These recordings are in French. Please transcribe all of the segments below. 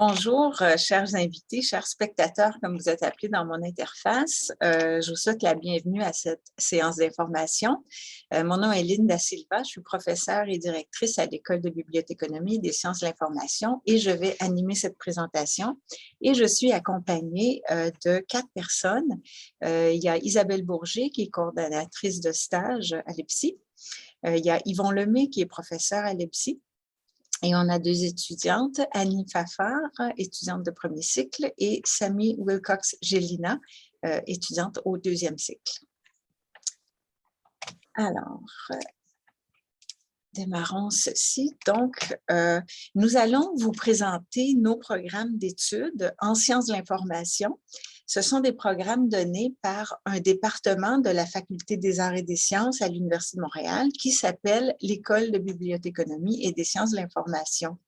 Bonjour, chers invités, chers spectateurs, comme vous êtes appelés dans mon interface. Je vous souhaite la bienvenue à cette séance d'information. Mon nom est Lynne Da Silva, je suis professeure et directrice à l'École de bibliothéconomie et des sciences de l'information et je vais animer cette présentation. Et je suis accompagnée de 4 personnes. Il y a Isabelle Bourget, qui est coordonnatrice de stage à l'EPSI. Il y a Yvon Lemay, qui est professeur à l'EPSI. Et on a 2 étudiantes, Annie Fafard, étudiante de premier cycle, et Samy Wilcox-Gélina, étudiante au 2e cycle. Alors, démarrons ceci. Donc, nous allons vous présenter nos programmes d'études en sciences de l'information. Ce sont des programmes donnés par un département de la Faculté des arts et des sciences à l'Université de Montréal qui s'appelle l'École de bibliothéconomie et des sciences de l'information.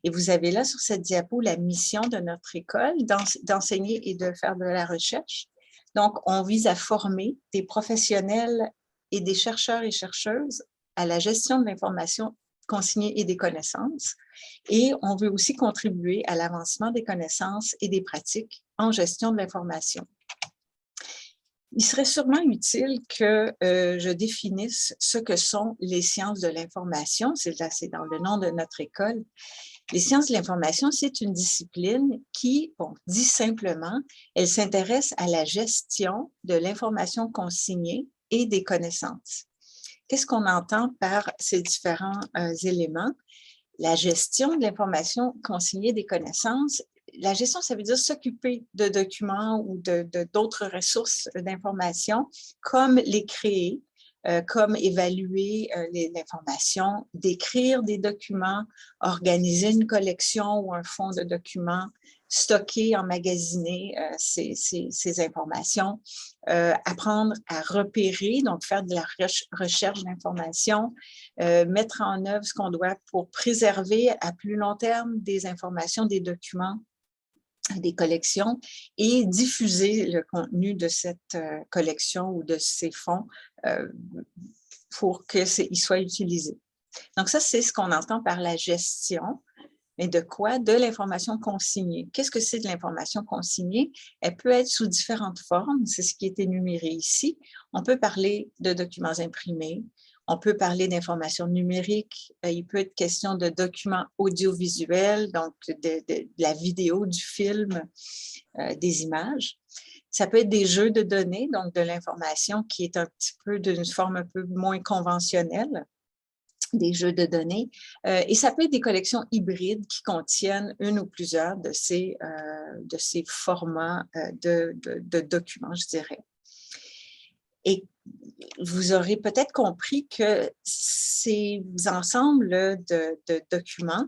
Et vous avez là sur cette diapo la mission de notre école d'enseigner et de faire de la recherche. Donc, on vise à former des professionnels et des chercheurs et chercheuses à la gestion de l'information consignée et des connaissances. Et on veut aussi contribuer à l'avancement des connaissances et des pratiques en gestion de l'information. Il serait sûrement utile que je définisse ce que sont les sciences de l'information. C'est dans le nom de notre école. Les sciences de l'information, c'est une discipline qui, dit simplement, elle s'intéresse à la gestion de l'information consignée et des connaissances. Qu'est-ce qu'on entend par ces différents éléments? La gestion de l'information consignée des connaissances. La gestion, ça veut dire s'occuper de documents ou d'autres ressources d'information, comme les créer, comme évaluer l'information, décrire des documents, organiser une collection ou un fonds de documents, stocker, emmagasiner ces informations, apprendre à repérer, donc faire de la recherche d'informations, mettre en œuvre ce qu'on doit pour préserver à plus long terme des informations, des documents, des collections et diffuser le contenu de cette collection ou de ces fonds pour qu'ils soient utilisés. Donc ça, c'est ce qu'on entend par la gestion. Mais de quoi? De l'information consignée. Qu'est-ce que c'est de l'information consignée? Elle peut être sous différentes formes, c'est ce qui est énuméré ici. On peut parler de documents imprimés, on peut parler d'informations numériques, il peut être question de documents audiovisuels, donc de la vidéo, du film, des images. Ça peut être des jeux de données, donc de l'information qui est un petit peu d'une forme un peu moins conventionnelle, des jeux de données, et ça peut être des collections hybrides qui contiennent une ou plusieurs de ces formats de documents, je dirais. Et vous aurez peut-être compris que ces ensembles de documents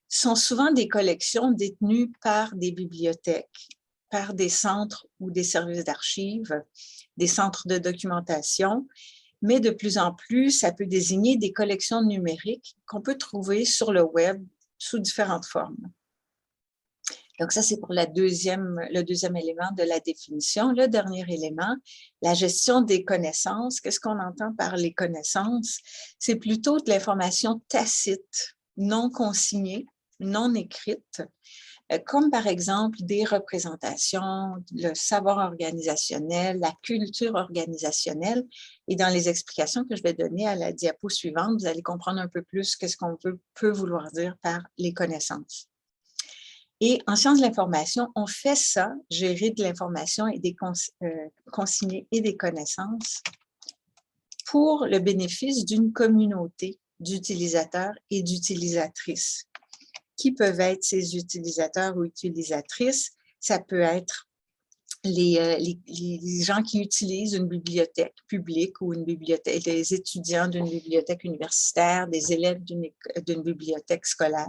sont souvent des collections détenues par des bibliothèques, par des centres ou des services d'archives, des centres de documentation, mais de plus en plus, ça peut désigner des collections numériques qu'on peut trouver sur le web sous différentes formes. Donc ça, c'est pour le deuxième élément de la définition. Le dernier élément, la gestion des connaissances. Qu'est-ce qu'on entend par les connaissances? C'est plutôt de l'information tacite, non consignée, non écrite, comme par exemple des représentations, le savoir organisationnel, la culture organisationnelle. Et dans les explications que je vais donner à la diapo suivante, vous allez comprendre un peu plus qu'est-ce qu'on peut vouloir dire par les connaissances. Et en sciences de l'information, on fait ça, gérer de l'information et des consignées et des connaissances pour le bénéfice d'une communauté d'utilisateurs et d'utilisatrices. Qui peuvent être ces utilisateurs ou utilisatrices? Ça peut être les gens qui utilisent une bibliothèque publique ou une bibliothèque, les étudiants d'une bibliothèque universitaire, des élèves d'une bibliothèque scolaire.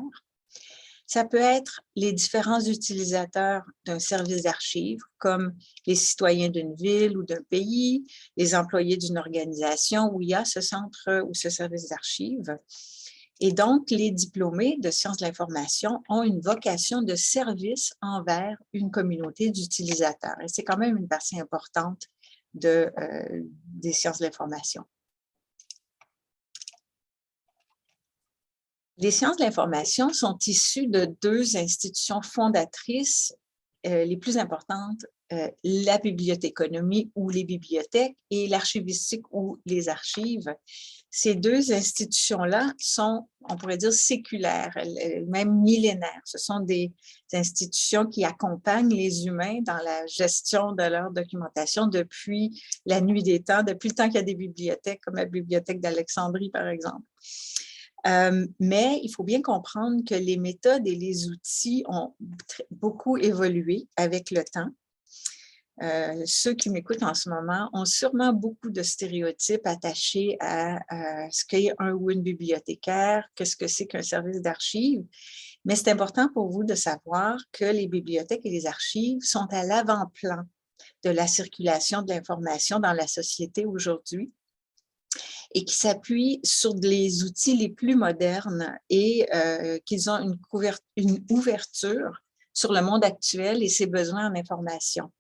Ça peut être les différents utilisateurs d'un service d'archives, comme les citoyens d'une ville ou d'un pays, les employés d'une organisation où il y a ce centre ou ce service d'archives. Et donc, les diplômés de sciences de l'information ont une vocation de service envers une communauté d'utilisateurs. Et c'est quand même une partie importante des sciences de l'information. Les sciences de l'information sont issues de deux institutions fondatrices les plus importantes, la bibliothéconomie ou les bibliothèques et l'archivistique ou les archives. Ces deux institutions-là sont, on pourrait dire, séculaires, même millénaires. Ce sont des institutions qui accompagnent les humains dans la gestion de leur documentation depuis la nuit des temps, depuis le temps qu'il y a des bibliothèques, comme la bibliothèque d'Alexandrie, par exemple. Mais il faut bien comprendre que les méthodes et les outils ont beaucoup évolué avec le temps. Ceux qui m'écoutent en ce moment ont sûrement beaucoup de stéréotypes attachés à ce qu'est un ou une bibliothécaire, qu'est-ce que c'est qu'un service d'archives. Mais c'est important pour vous de savoir que les bibliothèques et les archives sont à l'avant-plan de la circulation de l'information dans la société aujourd'hui, et qui s'appuient sur les outils les plus modernes et qu'ils ont une ouverture sur le monde actuel et ses besoins en information.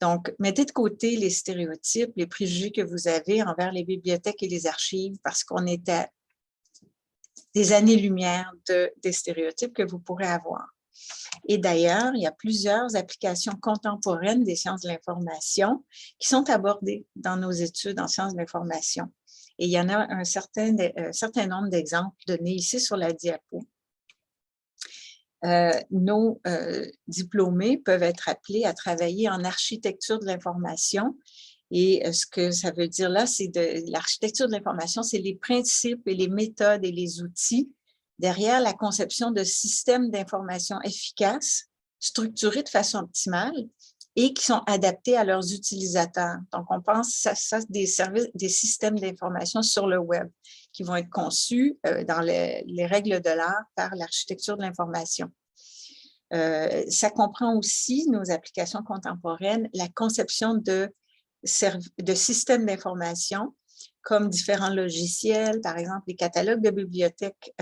Donc, mettez de côté les stéréotypes, les préjugés que vous avez envers les bibliothèques et les archives parce qu'on est à des années-lumière des stéréotypes que vous pourrez avoir. Et d'ailleurs, il y a plusieurs applications contemporaines des sciences de l'information qui sont abordées dans nos études en sciences de l'information. Et il y en a un certain nombre d'exemples donnés ici sur la diapo. Nos diplômés peuvent être appelés à travailler en architecture de l'information. Et ce que ça veut dire là, c'est l'architecture de l'information, c'est les principes et les méthodes et les outils derrière la conception de systèmes d'information efficaces, structurés de façon optimale et qui sont adaptés à leurs utilisateurs. Donc, on pense à des systèmes d'information sur le web qui vont être conçus dans les règles de l'art par l'architecture de l'information. Ça comprend aussi, nos applications contemporaines, la conception de systèmes d'information comme différents logiciels, par exemple les catalogues de bibliothèques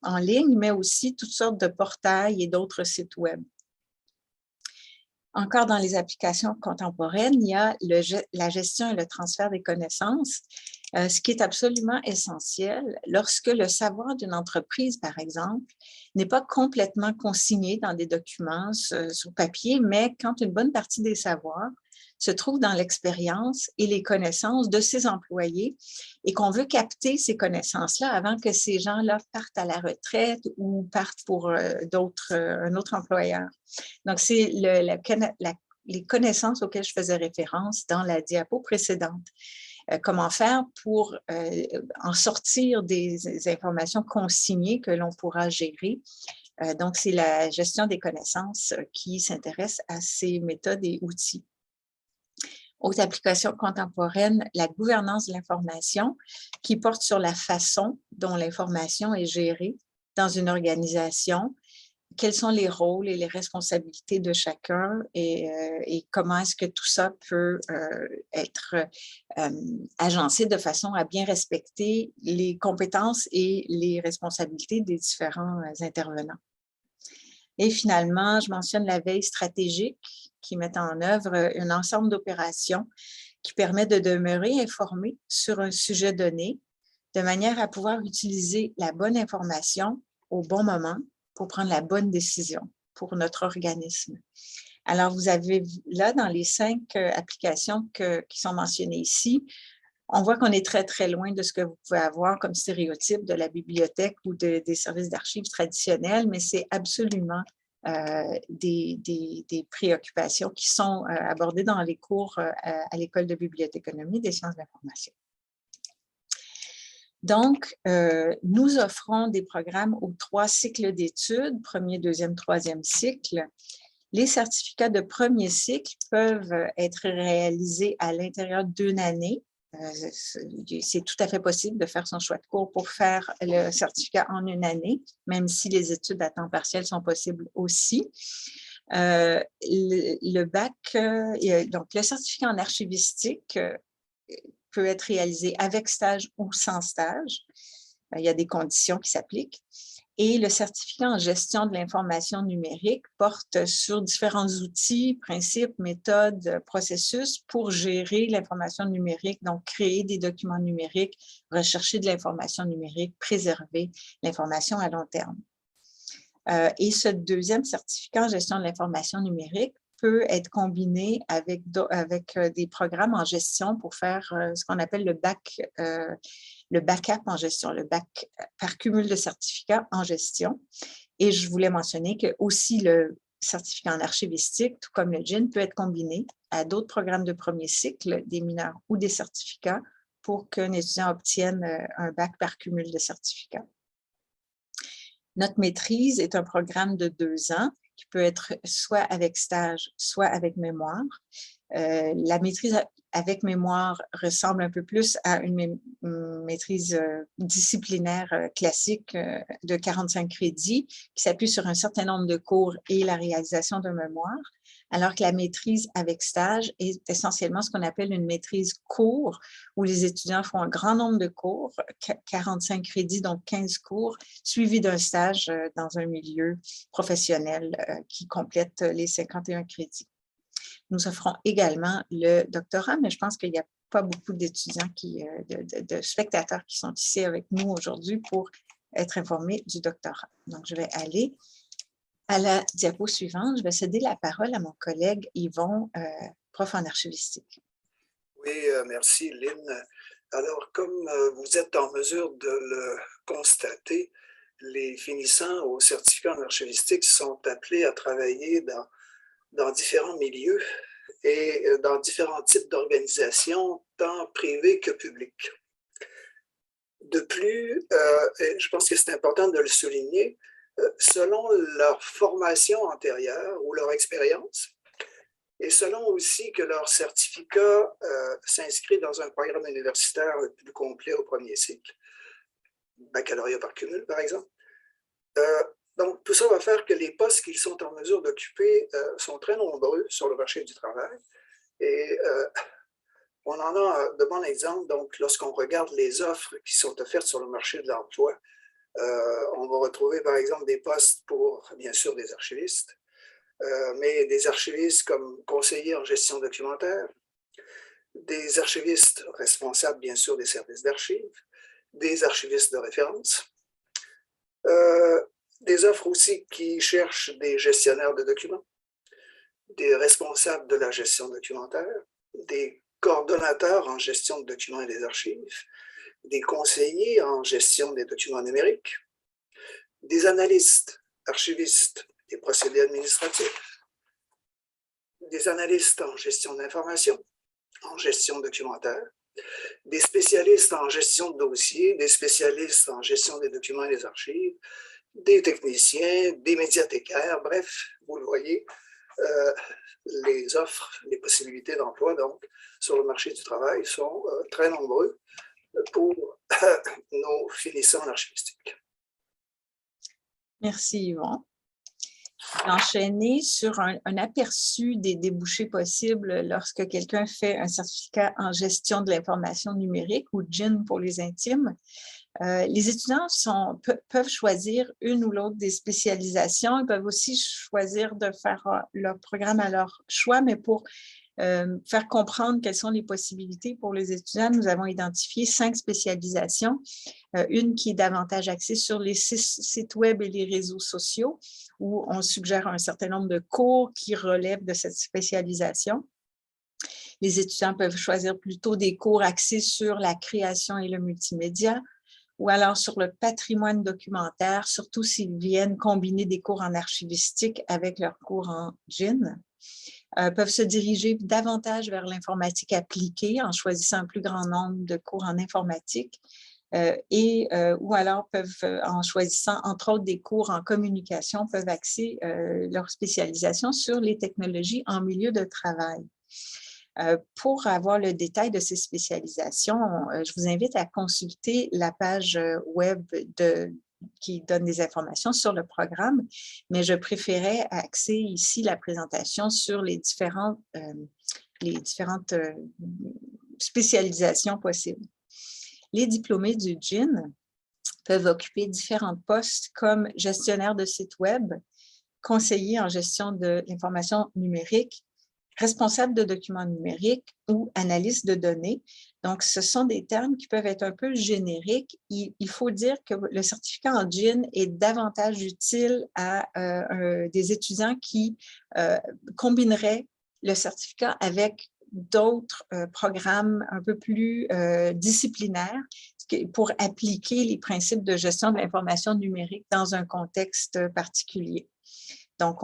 en ligne, mais aussi toutes sortes de portails et d'autres sites web. Encore dans les applications contemporaines, il y a la gestion et le transfert des connaissances, ce qui est absolument essentiel lorsque le savoir d'une entreprise, par exemple, n'est pas complètement consigné dans des documents sur papier, mais quand une bonne partie des savoirs se trouve dans l'expérience et les connaissances de ses employés et qu'on veut capter ces connaissances-là avant que ces gens-là partent à la retraite ou partent pour un autre employeur. Donc, c'est les connaissances auxquelles je faisais référence dans la diapo précédente. Comment faire pour en sortir des informations consignées que l'on pourra gérer. Donc, c'est la gestion des connaissances qui s'intéresse à ces méthodes et outils. Autre application contemporaine, la gouvernance de l'information qui porte sur la façon dont l'information est gérée dans une organisation, quels sont les rôles et les responsabilités de chacun et comment est-ce que tout ça peut être agencé de façon à bien respecter les compétences et les responsabilités des différents intervenants. Et finalement, je mentionne la veille stratégique qui met en œuvre un ensemble d'opérations qui permet de demeurer informé sur un sujet donné de manière à pouvoir utiliser la bonne information au bon moment pour prendre la bonne décision pour notre organisme. Alors, vous avez là, dans les 5 applications qui sont mentionnées ici, on voit qu'on est très, très loin de ce que vous pouvez avoir comme stéréotype de la bibliothèque ou des services d'archives traditionnels, mais c'est absolument des préoccupations qui sont abordées dans les cours à l'École de bibliothéconomie des sciences de l'information. Donc, nous offrons des programmes aux 3 cycles d'études, premier, deuxième, troisième cycle. Les certificats de premier cycle peuvent être réalisés à l'intérieur d'une année. C'est tout à fait possible de faire son choix de cours pour faire le certificat en une année, même si les études à temps partiel sont possibles aussi. Le bac, donc le certificat en archivistique peut être réalisé avec stage ou sans stage. Il y a des conditions qui s'appliquent. Et le certificat en gestion de l'information numérique porte sur différents outils, principes, méthodes, processus pour gérer l'information numérique, donc créer des documents numériques, rechercher de l'information numérique, préserver l'information à long terme. Et ce deuxième certificat en gestion de l'information numérique peut être combiné avec des programmes en gestion pour faire ce qu'on appelle le backup en gestion, le bac par cumul de certificats en gestion. Et je voulais mentionner que aussi le certificat en archivistique, tout comme le GIN, peut être combiné à d'autres programmes de premier cycle, des mineurs ou des certificats, pour qu'un étudiant obtienne un bac par cumul de certificats. Notre maîtrise est un programme de 2 ans qui peut être soit avec stage, soit avec mémoire. La maîtrise avec mémoire ressemble un peu plus à une maîtrise disciplinaire classique de 45 crédits qui s'appuie sur un certain nombre de cours et la réalisation d'un mémoire, alors que la maîtrise avec stage est essentiellement ce qu'on appelle une maîtrise cours, où les étudiants font un grand nombre de cours, 45 crédits, donc 15 cours, suivis d'un stage dans un milieu professionnel qui complète les 51 crédits. Nous offrons également le doctorat, mais je pense qu'il n'y a pas beaucoup d'étudiants, de spectateurs qui sont ici avec nous aujourd'hui pour être informés du doctorat. Donc, je vais aller à la diapo suivante. Je vais céder la parole à mon collègue Yvon, prof en archivistique. Oui, merci Lynn. Alors, comme vous êtes en mesure de le constater, les finissants au certificat en archivistique sont appelés à travailler dans différents milieux et dans différents types d'organisations, tant privées que publiques. De plus, et je pense que c'est important de le souligner, selon leur formation antérieure ou leur expérience, et selon aussi que leur certificat s'inscrit dans un programme universitaire plus complet au premier cycle, baccalauréat par cumul par exemple. Donc, tout ça va faire que les postes qu'ils sont en mesure d'occuper sont très nombreux sur le marché du travail. Et on en a de bons exemples. Donc, lorsqu'on regarde les offres qui sont offertes sur le marché de l'emploi, on va retrouver par exemple des postes pour, bien sûr, des archivistes, mais des archivistes comme conseillers en gestion documentaire, des archivistes responsables, bien sûr, des services d'archives, des archivistes de référence, des offres aussi qui cherchent des gestionnaires de documents, des responsables de la gestion documentaire, des coordonnateurs en gestion de documents et des archives, des conseillers en gestion des documents numériques, des analystes, archivistes, des procédés administratifs, des analystes en gestion d'information, en gestion documentaire, des spécialistes en gestion de dossiers, des spécialistes en gestion des documents et des archives, des techniciens, des médiathécaires, bref, vous le voyez, les offres, les possibilités d'emploi donc sur le marché du travail sont très nombreux pour nos finissants en archivistique. Merci Yvon. Enchaîner sur un aperçu des débouchés possibles lorsque quelqu'un fait un certificat en gestion de l'information numérique ou GIN pour les intimes. Les étudiants peuvent choisir une ou l'autre des spécialisations. Ils peuvent aussi choisir de faire leur programme à leur choix, mais pour faire comprendre quelles sont les possibilités pour les étudiants, nous avons identifié 5 spécialisations. Une qui est davantage axée sur les sites web et les réseaux sociaux, où on suggère un certain nombre de cours qui relèvent de cette spécialisation. Les étudiants peuvent choisir plutôt des cours axés sur la création et le multimédia, ou alors sur le patrimoine documentaire, surtout s'ils viennent combiner des cours en archivistique avec leurs cours en GIN. Peuvent se diriger davantage vers l'informatique appliquée en choisissant un plus grand nombre de cours en informatique ou alors peuvent, en choisissant entre autres des cours en communication, peuvent axer leur spécialisation sur les technologies en milieu de travail. Pour avoir le détail de ces spécialisations, je vous invite à consulter la page web qui donne des informations sur le programme, mais je préférais axer ici la présentation sur les différentes spécialisations possibles. Les diplômés du GIN peuvent occuper différents postes comme gestionnaire de site web, conseiller en gestion de l'information numérique, responsable de documents numériques ou analyste de données. Donc, ce sont des termes qui peuvent être un peu génériques. Il faut dire que le certificat en GIN est davantage utile à des étudiants qui combineraient le certificat avec d'autres programmes un peu plus disciplinaires pour appliquer les principes de gestion de l'information numérique dans un contexte particulier. Donc,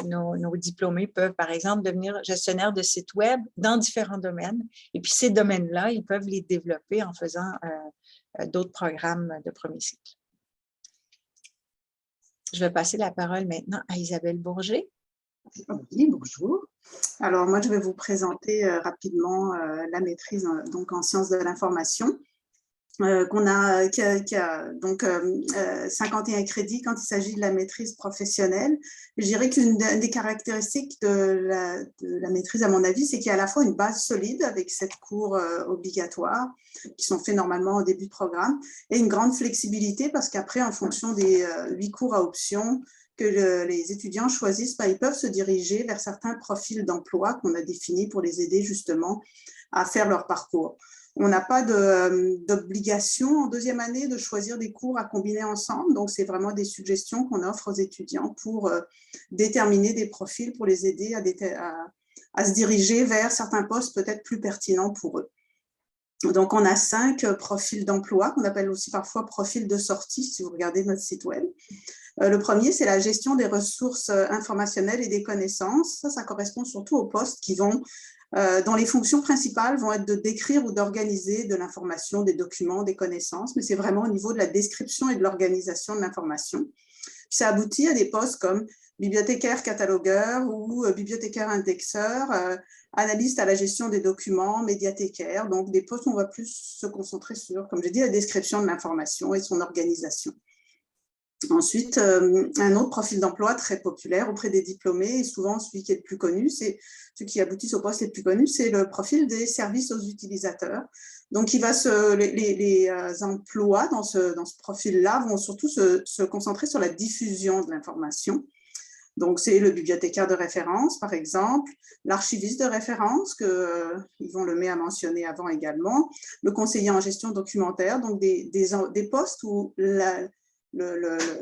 nos diplômés peuvent, par exemple, devenir gestionnaires de sites web dans différents domaines. Et puis, ces domaines-là, ils peuvent les développer en faisant d'autres programmes de premier cycle. Je vais passer la parole maintenant à Isabelle Bourget. Oui, bonjour. Alors, moi, je vais vous présenter rapidement la maîtrise donc, en sciences de l'information. Qui a donc 51 crédits quand il s'agit de la maîtrise professionnelle. Je dirais qu'une des caractéristiques de la maîtrise, à mon avis, c'est qu'il y a à la fois une base solide avec 7 cours obligatoires qui sont faits normalement au début de programme et une grande flexibilité parce qu'après, en fonction des 8 cours à option que les étudiants choisissent, ils peuvent se diriger vers certains profils d'emploi qu'on a définis pour les aider justement à faire leur parcours. On n'a pas d'obligation en deuxième année de choisir des cours à combiner ensemble. Donc, c'est vraiment des suggestions qu'on offre aux étudiants pour déterminer des profils, pour les aider à se diriger vers certains postes peut-être plus pertinents pour eux. Donc, on a 5 profils d'emploi qu'on appelle aussi parfois profils de sortie, si vous regardez notre site web. Le premier, c'est la gestion des ressources informationnelles et des connaissances. Ça correspond surtout aux postes qui vont dont les fonctions principales vont être de décrire ou d'organiser de l'information, des documents, des connaissances, mais c'est vraiment au niveau de la description et de l'organisation de l'information. Ça aboutit à des postes comme bibliothécaire catalogueur ou bibliothécaire indexeur, analyste à la gestion des documents, médiathécaire, donc des postes où on va plus se concentrer sur, comme j'ai dit, la description de l'information et son organisation. Ensuite, un autre profil d'emploi très populaire auprès des diplômés, et souvent celui qui est le plus connu, c'est ceux qui aboutissent au poste les plus connus, c'est le profil des services aux utilisateurs. Donc, les emplois dans ce profil-là vont surtout se concentrer sur la diffusion de l'information. Donc, c'est le bibliothécaire de référence, par exemple, l'archiviste de référence, Yvon Lemay a mentionné avant également, le conseiller en gestion documentaire, donc des postes où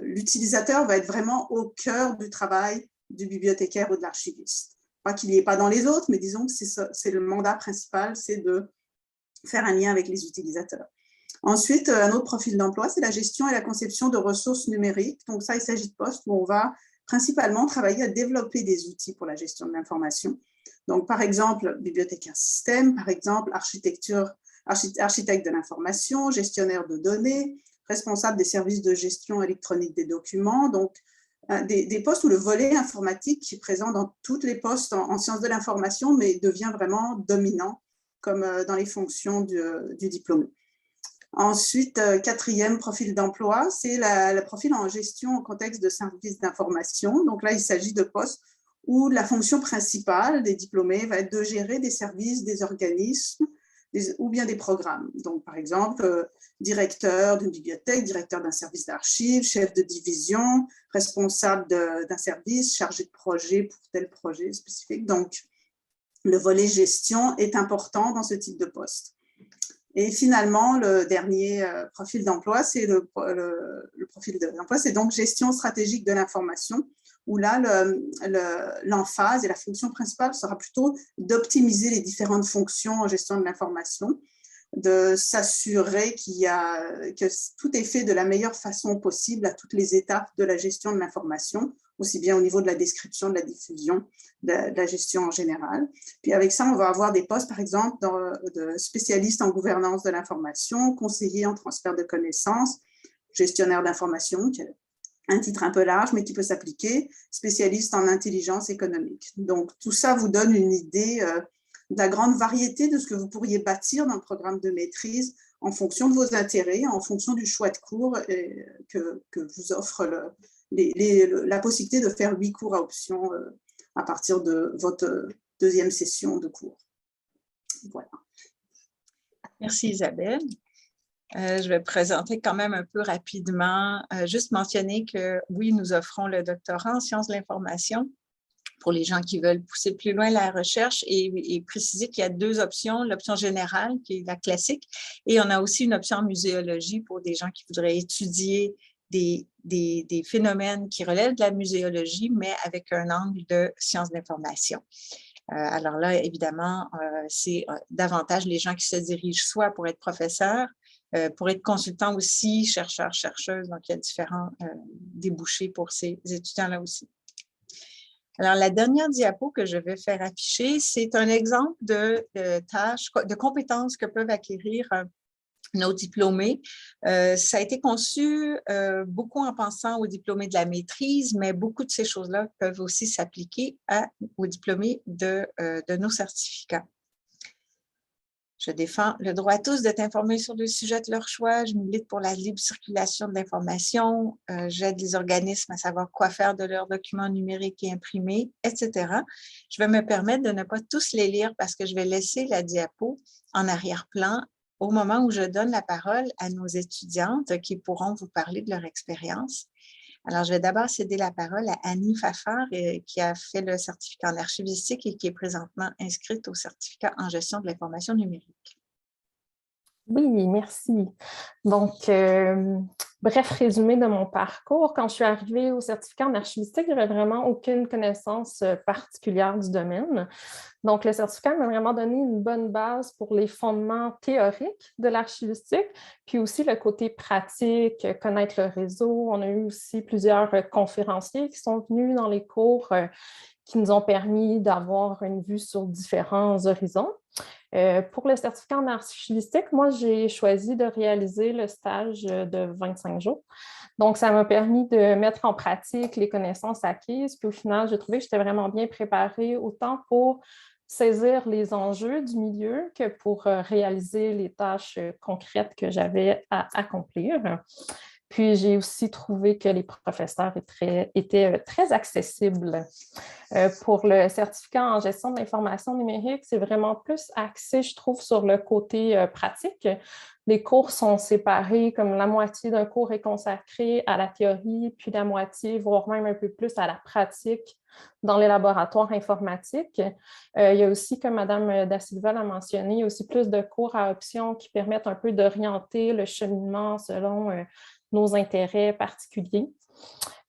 l'utilisateur va être vraiment au cœur du travail du bibliothécaire ou de l'archiviste. Pas qu'il n'y ait pas dans les autres, mais disons que c'est le mandat principal, c'est de faire un lien avec les utilisateurs. Ensuite, un autre profil d'emploi, c'est la gestion et la conception de ressources numériques. Donc ça, il s'agit de postes où on va principalement travailler à développer des outils pour la gestion de l'information. Donc, par exemple, bibliothécaire système, par exemple, architecte de l'information, gestionnaire de données, responsable des services de gestion électronique des documents, donc des postes où le volet informatique qui est présent dans tous les postes en sciences de l'information, mais devient vraiment dominant, comme dans les fonctions du diplômé. Ensuite, quatrième profil d'emploi, c'est le profil en gestion au contexte de services d'information. Donc là, il s'agit de postes où la fonction principale des diplômés va être de gérer des services, des organismes, ou bien des programmes. Donc, par exemple, directeur d'une bibliothèque, directeur d'un service d'archives, chef de division, responsable d'un service, chargé de projet pour tel projet spécifique. Donc, le volet gestion est important dans ce type de poste. Et finalement, le dernier profil d'emploi, c'est le profil d'emploi, c'est donc gestion stratégique de l'information, où là, l'emphase et la fonction principale sera plutôt d'optimiser les différentes fonctions en gestion de l'information, de s'assurer que tout est fait de la meilleure façon possible à toutes les étapes de la gestion de l'information, aussi bien au niveau de la description, de la diffusion, de la gestion en général. Puis avec ça, on va avoir des postes, par exemple, de spécialistes en gouvernance de l'information, conseiller en transfert de connaissances, gestionnaire d'information, qui est un titre un peu large, mais qui peut s'appliquer, spécialiste en intelligence économique. Donc, tout ça vous donne une idée de la grande variété de ce que vous pourriez bâtir dans le programme de maîtrise en fonction de vos intérêts, en fonction du choix de cours que vous offre la possibilité de faire 8 cours à option à partir de votre deuxième session de cours. Voilà. Merci Isabelle. Je vais présenter quand même un peu rapidement, juste mentionner que oui, nous offrons le doctorat en sciences de l'information pour les gens qui veulent pousser plus loin la recherche et préciser qu'il y a deux options, l'option générale qui est la classique et on a aussi une option en muséologie pour des gens qui voudraient étudier des phénomènes qui relèvent de la muséologie, mais avec un angle de sciences de l'information. Alors là, évidemment, c'est davantage les gens qui se dirigent soit pour être professeurs, pour être consultants aussi, chercheurs, chercheuses. Donc, il y a différents débouchés pour ces étudiants-là aussi. Alors, la dernière diapo que je vais faire afficher, c'est un exemple de tâches, de compétences que peuvent acquérir nos diplômés. Ça a été conçu beaucoup en pensant aux diplômés de la maîtrise, mais beaucoup de ces choses-là peuvent aussi s'appliquer aux diplômés de nos certificats. Je défends le droit à tous d'être informés sur le sujet de leur choix. Je milite pour la libre circulation de l'information. J'aide les organismes à savoir quoi faire de leurs documents numériques et imprimés, etc. Je vais me permettre de ne pas tous les lire parce que je vais laisser la diapo en arrière-plan au moment où je donne la parole à nos étudiantes qui pourront vous parler de leur expérience. Alors, je vais d'abord céder la parole à Annie Fafard, qui a fait le certificat en archivistique et qui est présentement inscrite au certificat en gestion de l'information numérique. Oui, merci. Donc, bref résumé de mon parcours. Quand je suis arrivée au certificat en archivistique, je n'avais vraiment aucune connaissance particulière du domaine. Donc, le certificat m'a vraiment donné une bonne base pour les fondements théoriques de l'archivistique, puis aussi le côté pratique, connaître le réseau. On a eu aussi plusieurs conférenciers qui sont venus dans les cours qui nous ont permis d'avoir une vue sur différents horizons. Pour le certificat en archivistique, moi, j'ai choisi de réaliser le stage de 25 jours. Donc, ça m'a permis de mettre en pratique les connaissances acquises. Puis au final, j'ai trouvé que j'étais vraiment bien préparée, autant pour saisir les enjeux du milieu que pour réaliser les tâches concrètes que j'avais à accomplir. Puis, j'ai aussi trouvé que les professeurs étaient très accessibles. Pour le certificat en gestion de l'information numérique, c'est vraiment plus axé, je trouve, sur le côté pratique. Les cours sont séparés, comme la moitié d'un cours est consacré à la théorie, puis la moitié, voire même un peu plus à la pratique dans les laboratoires informatiques. Il y a aussi, comme Mme Da Silva l'a mentionné, il y a aussi plus de cours à option qui permettent un peu d'orienter le cheminement selon nos intérêts particuliers.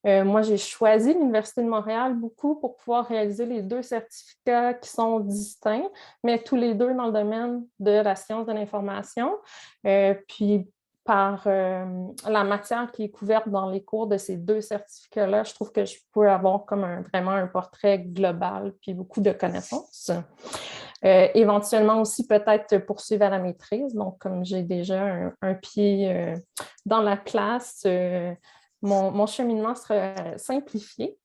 Moi, j'ai choisi l'Université de Montréal beaucoup pour pouvoir réaliser les deux certificats qui sont distincts, mais tous les deux dans le domaine de la science de l'information. Puis, par la matière qui est couverte dans les cours de ces deux certificats-là, je trouve que je peux avoir comme vraiment un portrait global puis beaucoup de connaissances. Éventuellement aussi peut-être poursuivre à la maîtrise. Donc, comme j'ai déjà un pied dans la classe, mon cheminement sera simplifié.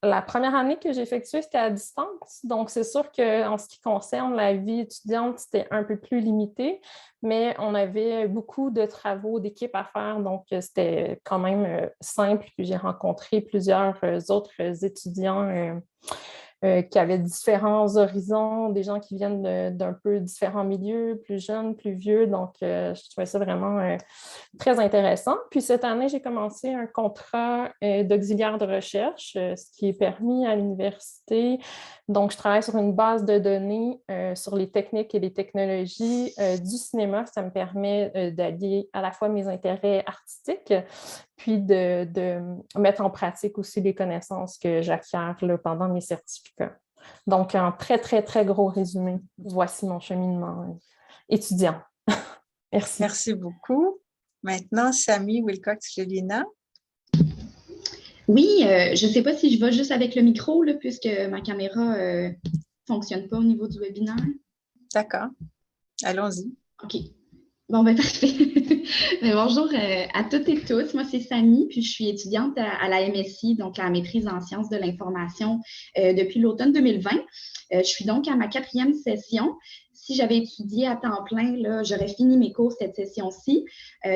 La première année que j'ai effectuée, c'était à distance. Donc, c'est sûr qu'en ce qui concerne la vie étudiante, c'était un peu plus limité, mais on avait beaucoup de travaux d'équipe à faire. Donc, c'était quand même simple. Puis, j'ai rencontré plusieurs autres étudiants qui avaient différents horizons, des gens qui viennent d'un peu différents milieux, plus jeunes, plus vieux. Donc, je trouvais ça vraiment très intéressant. Puis cette année, j'ai commencé un contrat d'auxiliaire de recherche, ce qui est permis à l'université. Donc, je travaille sur une base de données sur les techniques et les technologies du cinéma. Ça me permet d'allier à la fois mes intérêts artistiques, puis de mettre en pratique aussi les connaissances que j'acquiers pendant mes certificats. Donc, en très, très, très gros résumé, voici mon cheminement étudiant. Merci. Merci beaucoup. Maintenant, Samy Wilcox-Lelina. Oui, je ne sais pas si je vais juste avec le micro, là, puisque ma caméra ne fonctionne pas au niveau du webinaire. D'accord. Allons-y. OK. Bon, ben parfait. Bonjour à toutes et tous. Moi, c'est Samy, puis je suis étudiante à la MSI, donc la maîtrise en sciences de l'information depuis l'automne 2020. Je suis donc à ma 4e session. Si j'avais étudié à temps plein, j'aurais fini mes cours cette session-ci.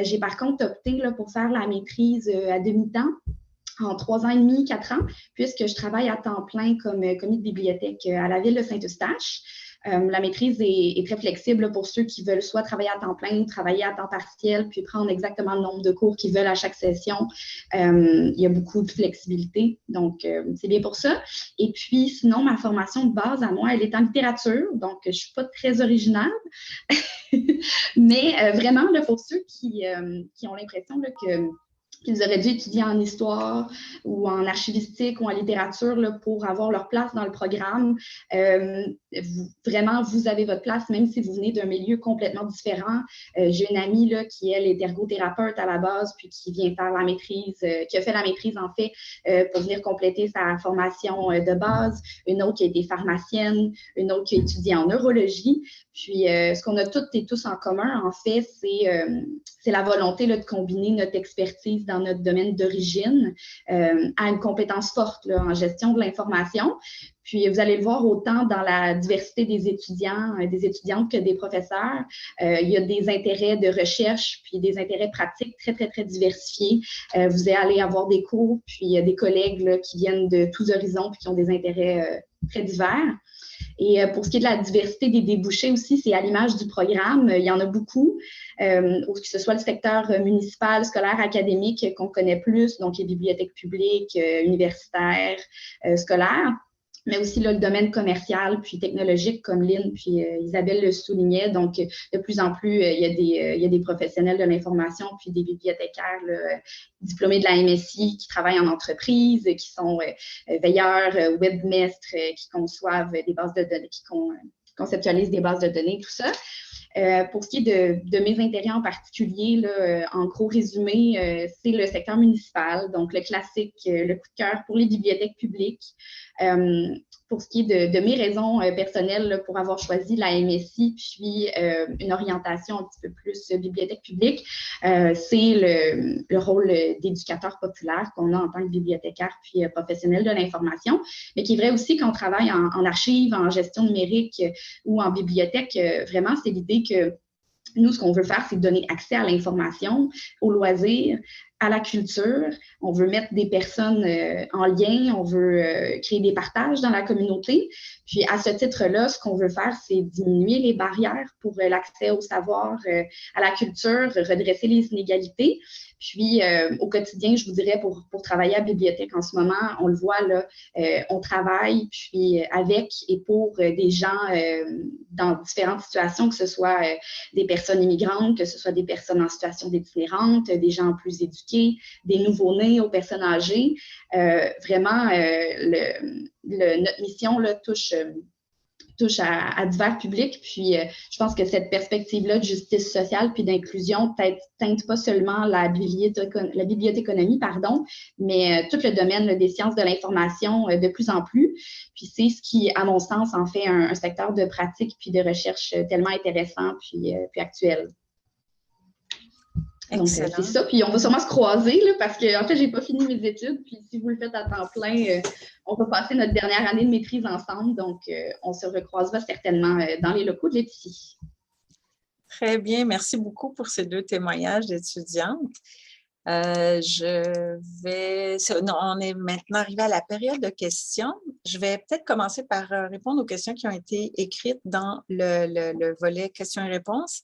J'ai par contre opté là, pour faire la maîtrise à demi-temps en 3 ans et demi, 4 ans, puisque je travaille à temps plein comme commis de bibliothèque à la ville de Saint-Eustache. La maîtrise est très flexible pour ceux qui veulent soit travailler à temps plein ou travailler à temps partiel, puis prendre exactement le nombre de cours qu'ils veulent à chaque session. Il y a beaucoup de flexibilité, donc c'est bien pour ça. Et puis, sinon, ma formation de base à moi, elle est en littérature, donc je ne suis pas très originale. Mais vraiment, là, pour ceux qui ont l'impression qu'ils auraient dû étudier en histoire ou en archivistique ou en littérature là, pour avoir leur place dans le programme. Vraiment, vous avez votre place, même si vous venez d'un milieu complètement différent. J'ai une amie là, qui, elle, est ergothérapeute à la base, puis qui vient faire la maîtrise, qui a fait la maîtrise, en fait, pour venir compléter sa formation de base. Une autre qui a été pharmacienne, une autre qui a étudié en neurologie. Puis, ce qu'on a toutes et tous en commun, en fait, c'est la volonté là, de combiner notre expertise dans notre domaine d'origine à une compétence forte là, en gestion de l'information. Puis, vous allez le voir autant dans la diversité des étudiants, des étudiantes que des professeurs. Il y a des intérêts de recherche puis des intérêts pratiques très, très, très diversifiés. Vous allez avoir des cours, puis des collègues là, qui viennent de tous horizons puis qui ont des intérêts très divers. Et pour ce qui est de la diversité des débouchés aussi, c'est à l'image du programme, il y en a beaucoup, que ce soit le secteur municipal, scolaire, académique qu'on connaît plus, donc les bibliothèques publiques, universitaires, scolaires, mais aussi là, le domaine commercial puis technologique, comme Lynn puis Isabelle le soulignait. Donc, de plus en plus, il y a des professionnels de l'information puis des bibliothécaires là, diplômés de la MSI qui travaillent en entreprise, qui sont veilleurs, webmestres, qui conçoivent des bases de données, qui conceptualisent des bases de données, tout ça. Pour ce qui est de mes intérêts en particulier, là, en gros résumé, c'est le secteur municipal, donc le classique, le coup de cœur pour les bibliothèques publiques. Pour ce qui est de mes raisons personnelles là, pour avoir choisi la MSI, puis une orientation un petit peu plus bibliothèque publique, c'est le rôle d'éducateur populaire qu'on a en tant que bibliothécaire puis professionnel de l'information, mais qui est vrai aussi quand on travaille en archives, en gestion numérique ou en bibliothèque. Vraiment, c'est l'idée que nous, ce qu'on veut faire, c'est donner accès à l'information, aux loisirs, à la culture. On veut mettre des personnes en lien, on veut créer des partages dans la communauté. Puis, à ce titre-là, ce qu'on veut faire, c'est diminuer les barrières pour l'accès au savoir, à la culture, redresser les inégalités. Puis, au quotidien, je vous dirais, pour travailler à la bibliothèque en ce moment, on le voit, là, on travaille puis avec et pour des gens dans différentes situations, que ce soit des personnes immigrantes, que ce soit des personnes en situation d'itinérante, des gens plus éduqués, des nouveau-nés aux personnes âgées. Vraiment, notre mission là, touche à divers publics. Puis, je pense que cette perspective-là de justice sociale puis d'inclusion teinte pas seulement la bibliothéconomie, mais tout le domaine là, des sciences de l'information de plus en plus. Puis, c'est ce qui, à mon sens, en fait un secteur de pratique puis de recherche tellement intéressant puis actuel. Donc, c'est ça. Puis, on va sûrement se croiser là, parce que, en fait, j'ai pas fini mes études. Puis, si vous le faites à temps plein, on va passer notre dernière année de maîtrise ensemble. Donc, on se recroisera certainement dans les locaux de l'EPSI. Très bien. Merci beaucoup pour ces deux témoignages d'étudiantes. On est maintenant arrivé à la période de questions. Je vais peut-être commencer par répondre aux questions qui ont été écrites dans le volet questions et réponses.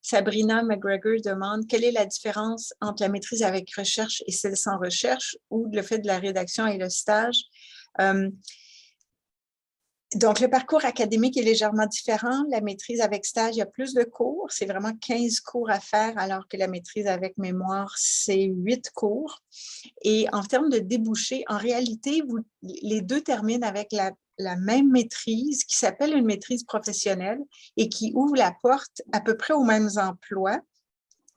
Sabrina McGregor demande quelle est la différence entre la maîtrise avec recherche et celle sans recherche ou le fait de la rédaction et le stage. Donc, le parcours académique est légèrement différent. La maîtrise avec stage, il y a plus de cours. C'est vraiment 15 cours à faire, alors que la maîtrise avec mémoire, c'est 8 cours. Et en termes de débouchés, en réalité, les deux terminent avec la même maîtrise qui s'appelle une maîtrise professionnelle et qui ouvre la porte à peu près aux mêmes emplois.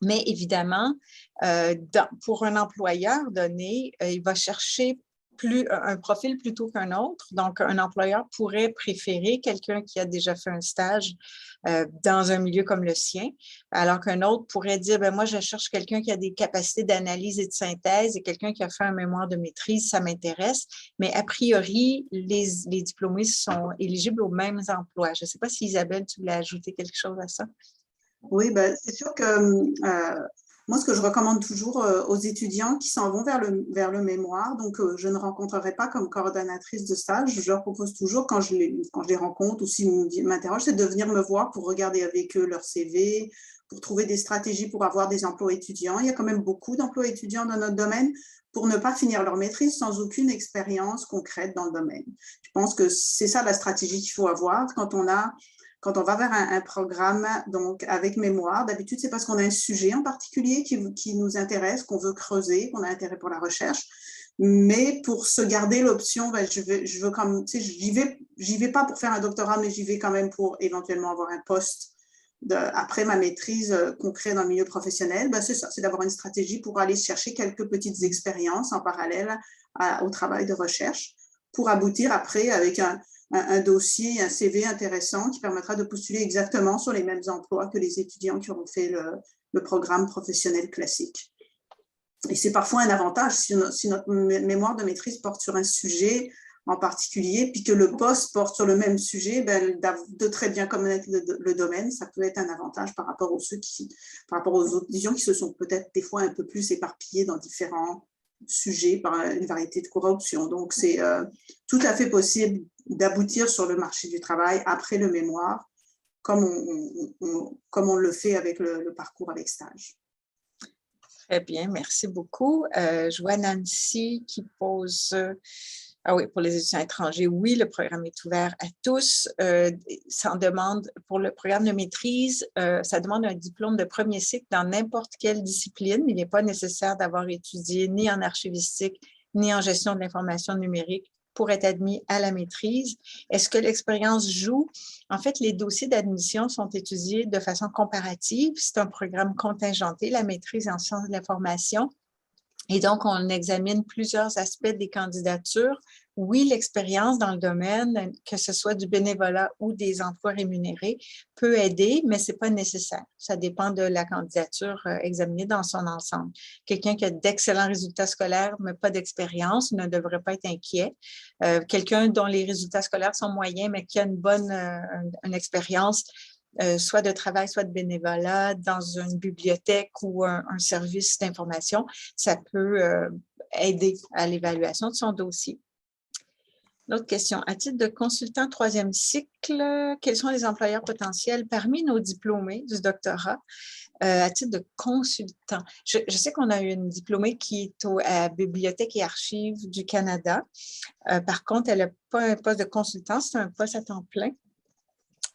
Mais évidemment, pour un employeur donné, il va chercher un profil plutôt qu'un autre. Donc, un employeur pourrait préférer quelqu'un qui a déjà fait un stage dans un milieu comme le sien, alors qu'un autre pourrait dire, ben moi, je cherche quelqu'un qui a des capacités d'analyse et de synthèse et quelqu'un qui a fait un mémoire de maîtrise, ça m'intéresse. Mais a priori, les diplômés sont éligibles aux mêmes emplois. Je ne sais pas si Isabelle, tu voulais ajouter quelque chose à ça? Oui, ben, c'est sûr que Moi, ce que je recommande toujours aux étudiants qui s'en vont vers le mémoire, donc je ne rencontrerai pas comme coordonnatrice de stage, je leur propose toujours, quand je les rencontre ou s'ils m'interrogent, c'est de venir me voir pour regarder avec eux leur CV, pour trouver des stratégies pour avoir des emplois étudiants. Il y a quand même beaucoup d'emplois étudiants dans notre domaine pour ne pas finir leur maîtrise sans aucune expérience concrète dans le domaine. Je pense que c'est ça la stratégie qu'il faut avoir quand on va vers un programme donc avec mémoire. D'habitude, c'est parce qu'on a un sujet en particulier qui nous intéresse, qu'on veut creuser, qu'on a intérêt pour la recherche. Mais pour se garder l'option, je veux comme, tu sais, j'y vais pas pour faire un doctorat, mais j'y vais quand même pour éventuellement avoir un poste après ma maîtrise concrète dans le milieu professionnel. C'est ça, c'est d'avoir une stratégie pour aller chercher quelques petites expériences en parallèle au travail de recherche pour aboutir après avec un dossier, un CV intéressant qui permettra de postuler exactement sur les mêmes emplois que les étudiants qui auront fait le programme professionnel classique. Et c'est parfois un avantage si notre mémoire de maîtrise porte sur un sujet en particulier, puis que le poste porte sur le même sujet, de très bien connaître le domaine, ça peut être un avantage par rapport aux autres étudiants qui se sont peut-être des fois un peu plus éparpillés dans différents sujets par une variété de corruption. Donc, c'est tout à fait possible d'aboutir sur le marché du travail après le mémoire, comme on le fait avec le parcours avec stage. Très bien, merci beaucoup. Je vois Nancy qui pose... Ah oui, pour les étudiants étrangers, oui, le programme est ouvert à tous. Ça demande, pour le programme de maîtrise, ça demande un diplôme de premier cycle dans n'importe quelle discipline. Il n'est pas nécessaire d'avoir étudié ni en archivistique, ni en gestion de l'information numérique pour être admis à la maîtrise. Est-ce que l'expérience joue? En fait, les dossiers d'admission sont étudiés de façon comparative. C'est un programme contingenté, la maîtrise en sciences de l'information. Et donc, on examine plusieurs aspects des candidatures. Oui, l'expérience dans le domaine, que ce soit du bénévolat ou des emplois rémunérés, peut aider, mais ce n'est pas nécessaire. Ça dépend de la candidature examinée dans son ensemble. Quelqu'un qui a d'excellents résultats scolaires, mais pas d'expérience, ne devrait pas être inquiet. Quelqu'un dont les résultats scolaires sont moyens, mais qui a une expérience, soit de travail, soit de bénévolat dans une bibliothèque ou un service d'information, ça peut aider à l'évaluation de son dossier. L'autre question, à titre de consultant troisième cycle, quels sont les employeurs potentiels parmi nos diplômés du doctorat à titre de consultant? Je sais qu'on a une diplômée qui est à Bibliothèque et Archives du Canada. Par contre, elle n'a pas un poste de consultant, c'est un poste à temps plein.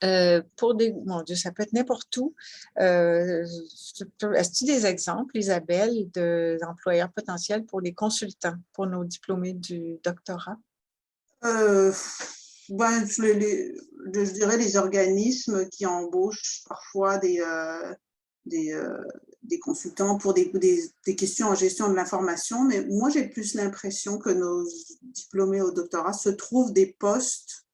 Mon Dieu, ça peut être n'importe où. Est-ce que tu as des exemples, Isabelle, d'employeurs potentiels pour les consultants, pour nos diplômés du doctorat? Je dirais les organismes qui embauchent parfois des consultants pour des questions en gestion de l'information, mais moi, j'ai plus l'impression que nos diplômés au doctorat se trouvent des postes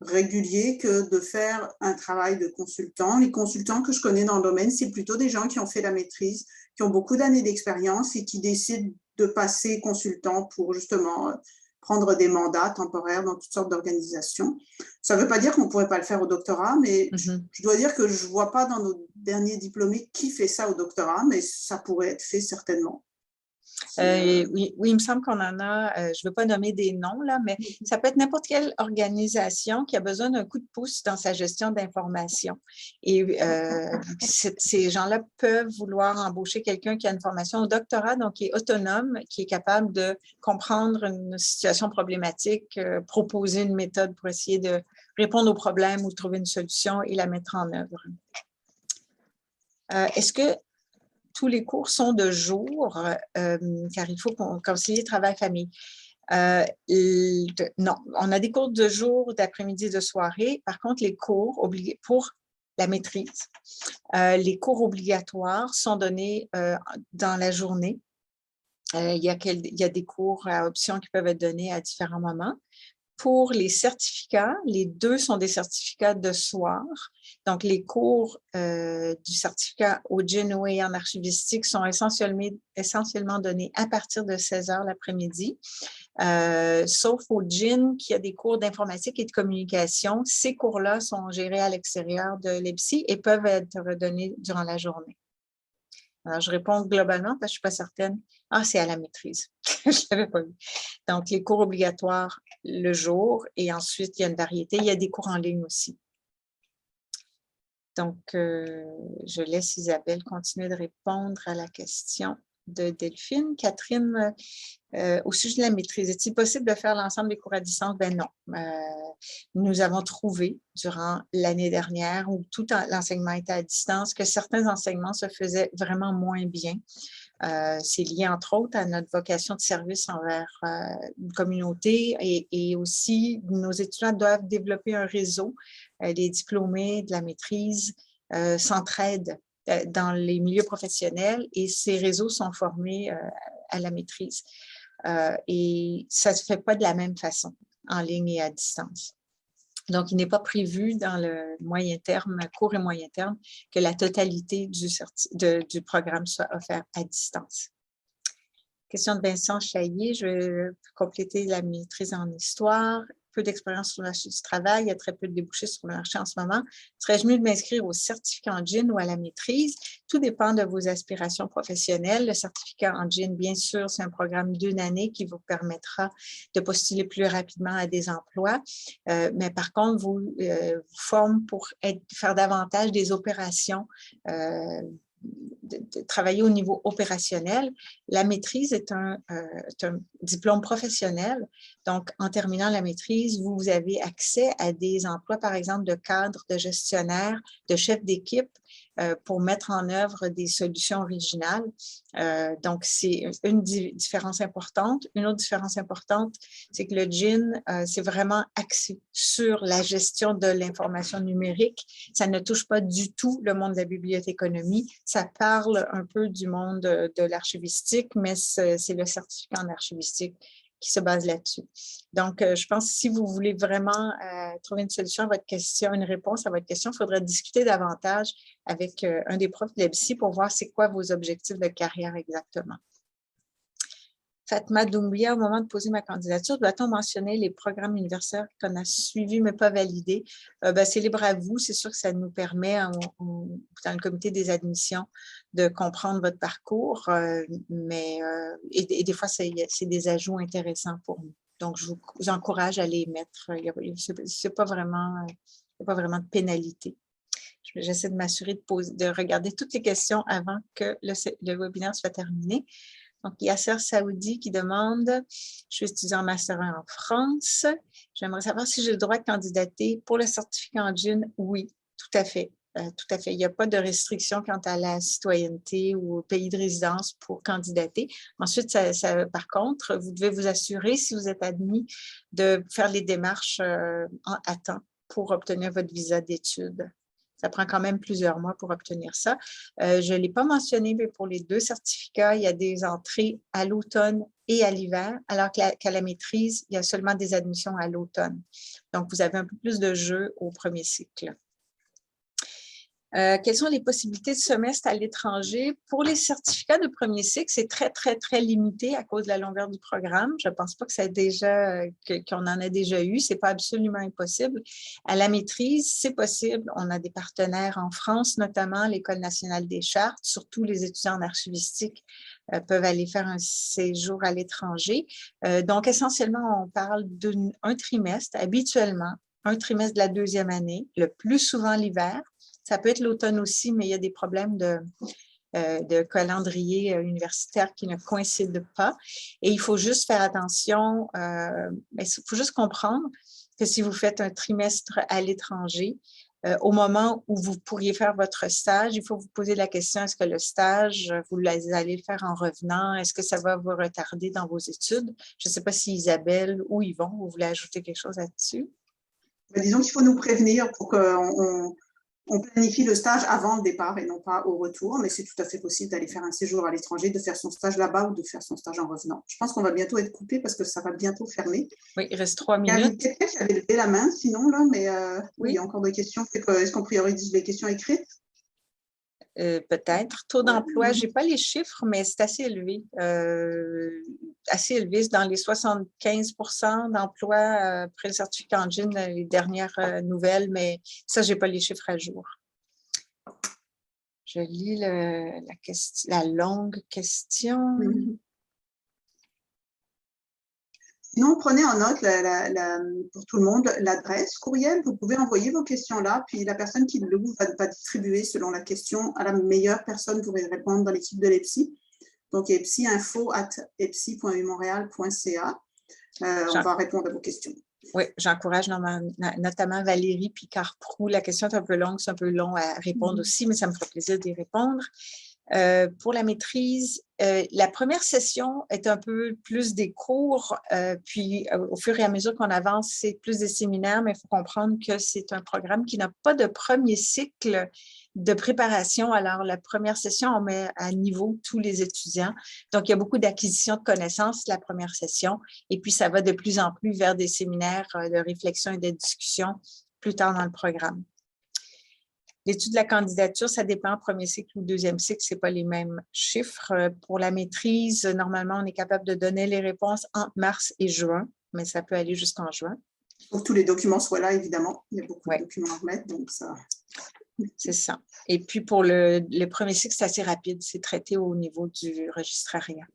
régulier que de faire un travail de consultant. Les consultants que je connais dans le domaine, c'est plutôt des gens qui ont fait la maîtrise, qui ont beaucoup d'années d'expérience et qui décident de passer consultant pour justement prendre des mandats temporaires dans toutes sortes d'organisations. Ça ne veut pas dire qu'on ne pourrait pas le faire au doctorat, mais je dois dire que je ne vois pas dans nos derniers diplômés qui fait ça au doctorat, mais ça pourrait être fait certainement. Oui, il me semble qu'on en a, je ne veux pas nommer des noms, là, mais ça peut être n'importe quelle organisation qui a besoin d'un coup de pouce dans sa gestion d'information. Et ces gens-là peuvent vouloir embaucher quelqu'un qui a une formation au doctorat, donc qui est autonome, qui est capable de comprendre une situation problématique, proposer une méthode pour essayer de répondre aux problèmes ou de trouver une solution et la mettre en œuvre. Est-ce que tous les cours sont de jour, car il faut concilier travail-famille. Non, on a des cours de jour, d'après-midi et de soirée. Par contre, les cours pour la maîtrise, les cours obligatoires sont donnés dans la journée. Il y a des cours à option qui peuvent être donnés à différents moments. Pour les certificats, les deux sont des certificats de soir. Donc, les cours du certificat au GIN et en archivistique sont essentiellement donnés à partir de 16h l'après-midi, sauf au GIN qui a des cours d'informatique et de communication. Ces cours-là sont gérés à l'extérieur de l'EBSI et peuvent être donnés durant la journée. Alors, je réponds globalement parce que je ne suis pas certaine. Ah, c'est à la maîtrise. Je ne l'avais pas vu. Donc, les cours obligatoires le jour et ensuite, il y a une variété. Il y a des cours en ligne aussi. Donc, je laisse Isabelle continuer de répondre à la question de Delphine. Catherine, au sujet de la maîtrise, est-il possible de faire l'ensemble des cours à distance? Ben non. Nous avons trouvé durant l'année dernière où tout l'enseignement était à distance que certains enseignements se faisaient vraiment moins bien. C'est lié entre autres à notre vocation de service envers une communauté et aussi nos étudiants doivent développer un réseau. Les diplômés de la maîtrise s'entraident dans les milieux professionnels et ces réseaux sont formés à la maîtrise. Et ça ne se fait pas de la même façon en ligne et à distance. Donc, il n'est pas prévu dans le moyen terme, court et moyen terme, que la totalité du programme soit offerte à distance. Question de Vincent Chaillier, je vais compléter la maîtrise en histoire. Peu d'expérience sur le marché du travail, il y a très peu de débouchés sur le marché en ce moment. Serais-je mieux de m'inscrire au certificat en GIN ou à la maîtrise? Tout dépend de vos aspirations professionnelles. Le certificat en GIN, bien sûr, c'est un programme d'1 année qui vous permettra de postuler plus rapidement à des emplois. Mais par contre, vous forme pour faire davantage des opérations de travailler au niveau opérationnel. La maîtrise est un diplôme professionnel. Donc, en terminant la maîtrise, vous avez accès à des emplois, par exemple, de cadre, de gestionnaire, de chef d'équipe pour mettre en œuvre des solutions originales. Donc, c'est une différence importante. Une autre différence importante, c'est que le GIN, c'est vraiment axé sur la gestion de l'information numérique. Ça ne touche pas du tout le monde de la bibliothéconomie. Ça parle un peu du monde de l'archivistique, mais c'est le certificat en archivistique qui se base là-dessus. Donc, je pense que si vous voulez vraiment trouver une solution à votre question, une réponse à votre question, il faudrait discuter davantage avec un des profs de l'EBSI pour voir c'est quoi vos objectifs de carrière exactement. Fatma Doumbia, au moment de poser ma candidature, doit-on mentionner les programmes universitaires qu'on a suivis mais pas validés? C'est libre à vous. C'est sûr que ça nous permet, dans le comité des admissions, de comprendre votre parcours, et des fois, c'est des ajouts intéressants pour nous. Donc, je vous encourage à les mettre. C'est pas vraiment de pénalité. J'essaie de m'assurer de regarder toutes les questions avant que le webinaire soit terminé. Donc, Yasser Saoudi qui demande « Je suis étudiant en Master 1 en France. J'aimerais savoir si j'ai le droit de candidater pour le certificat en GIN. » Oui, tout à fait. Tout à fait. Il n'y a pas de restriction quant à la citoyenneté ou au pays de résidence pour candidater. Ensuite, par contre, vous devez vous assurer, si vous êtes admis, de faire les démarches à temps pour obtenir votre visa d'études. Ça prend quand même plusieurs mois pour obtenir ça. Je ne l'ai pas mentionné, mais pour les 2 certificats, il y a des entrées à l'automne et à l'hiver, alors qu'à la maîtrise, il y a seulement des admissions à l'automne. Donc, vous avez un peu plus de jeu au premier cycle. Quelles sont les possibilités de semestre à l'étranger? Pour les certificats de premier cycle, c'est très, très, très limité à cause de la longueur du programme. Je ne pense pas que qu'on en a déjà eu. Ce n'est pas absolument impossible. À la maîtrise, c'est possible. On a des partenaires en France, notamment l'École nationale des chartes. Surtout les étudiants en archivistique peuvent aller faire un séjour à l'étranger. Donc, essentiellement, on parle d'un trimestre, habituellement, un trimestre de la 2e année, le plus souvent l'hiver. Ça peut être l'automne aussi, mais il y a des problèmes de calendrier universitaire qui ne coïncident pas. Et il faut juste faire attention, il faut juste comprendre que si vous faites un trimestre à l'étranger, au moment où vous pourriez faire votre stage, il faut vous poser la question, est-ce que le stage, vous allez le faire en revenant? Est-ce que ça va vous retarder dans vos études? Je ne sais pas si Isabelle ou Yvon, vous voulez ajouter quelque chose là-dessus? Disons qu'il faut nous prévenir pour qu'on planifie le stage avant le départ et non pas au retour, mais c'est tout à fait possible d'aller faire un séjour à l'étranger, de faire son stage là-bas ou de faire son stage en revenant. Je pense qu'on va bientôt être coupé parce que ça va bientôt fermer. Oui, il reste 3 minutes. Il y a quelqu'un qui avait levé la main, sinon, là, mais oui, il y a encore des questions. Est-ce qu'on priorise les questions écrites? Peut-être. Taux d'emploi, je n'ai pas les chiffres, mais c'est assez élevé. C'est dans les 75% d'emplois après le certificat en GIN, les dernières nouvelles, mais ça, je n'ai pas les chiffres à jour. Je lis la longue question. Sinon, prenez en note pour tout le monde l'adresse courriel. Vous pouvez envoyer vos questions là, puis la personne qui l'ouvre va distribuer selon la question à la meilleure personne pour y répondre dans l'équipe de l'EPSI. Donc, epsi.info@epsi.umontréal.ca. On va répondre à vos questions. Oui, j'encourage notamment Valérie Picard-Proux. La question est un peu longue, c'est un peu long à répondre aussi, mais ça me ferait plaisir d'y répondre. Pour la maîtrise, la première session est un peu plus des cours, puis au fur et à mesure qu'on avance, c'est plus des séminaires, mais il faut comprendre que c'est un programme qui n'a pas de premier cycle de préparation. Alors, la première session, on met à niveau tous les étudiants. Donc, il y a beaucoup d'acquisition de connaissances la première session, et puis ça va de plus en plus vers des séminaires de réflexion et de discussion plus tard dans le programme. L'étude de la candidature, ça dépend, premier cycle ou deuxième cycle, ce n'est pas les mêmes chiffres. Pour la maîtrise, normalement, on est capable de donner les réponses entre mars et juin, mais ça peut aller jusqu'en juin. Il faut que tous les documents soient là, évidemment. Il y a beaucoup de documents à remettre, donc ça... C'est ça. Et puis, pour le premier cycle, c'est assez rapide. C'est traité au niveau du registrariat.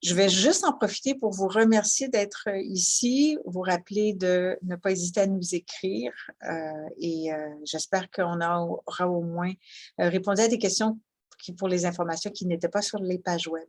Je vais juste en profiter pour vous remercier d'être ici, vous rappeler de ne pas hésiter à nous écrire et j'espère qu'on aura au moins répondu à des questions pour les informations qui n'étaient pas sur les pages web.